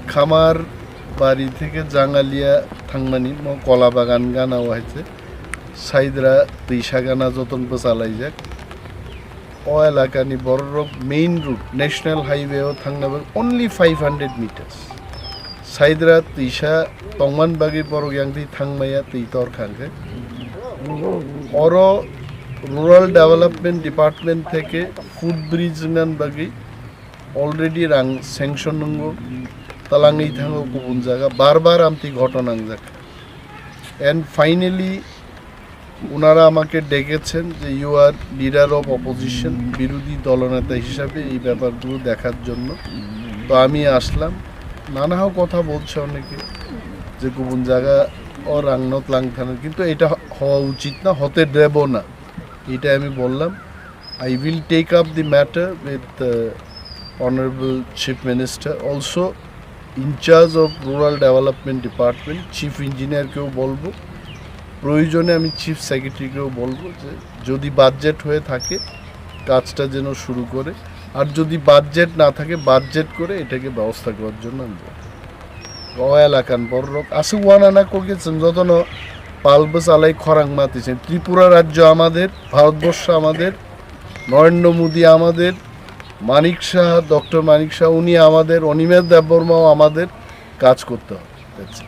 খামার বাড়ি থেকে জাঙ্গালিয়া থাংমানি কলা বাগান গানা হয়েছে সাইদরা दैसा गाना जतन चालाई जाक ओ एलाकानि बररक मेन रूट नेशनल हाईवे थांनाबो ओनली 500 मिटार्स साइदरा दैसा तंगमान बागी बरग्यांथि थांमाया तैतर खांगे और रूरल डेवलपमेंट डिपार्टमेंट থেকে फुड ब्रिज नान बागी अलरेडी रां सैंक्शन नंगो तालांगै थांगो गुबुन जायगा बार-बार आमथि घटना जाक एंड फाइनली उनारा आमाके डेकेছেন যে you are leader of opposition বিরোধী দলনেতা হিসাবে এই ব্যাপারগুলো দেখার জন্য তো আমি আসলাম নানাও কথা বলছে অনেকে যে গুবুন জায়গা ও রাংনত লাংথানে কিন্তু এটা হওয়া উচিত না হতে দেব না এটা আমি বললাম I will take up the matter with honourable chief minister also in-charge of rural development department chief ইঞ্জিনিয়ারকেও বলবো প্রয়োজনে আমি চিফ সেক্রেটারিকেও বলবো যে যদি বাজেট হয়ে থাকে কাজটা যেন শুরু করে আর যদি বাজেট না থাকে বাজেট করে এটাকে ব্যবস্থা করার জন্য আমি এলাকান বড় আসে ওয়ানানা কোকেছেন যতন পালবস আলাই খরাং মাতিছেন ত্রিপুরা রাজ্য আমাদের ভারতবর্ষ আমাদের নরেন্দ্র মোদী আমাদের মানিক শাহ ডক্টর মানিক শাহ উনি আমাদের অনিমেষ দেববর্মাও আমাদের কাজ করতে হবে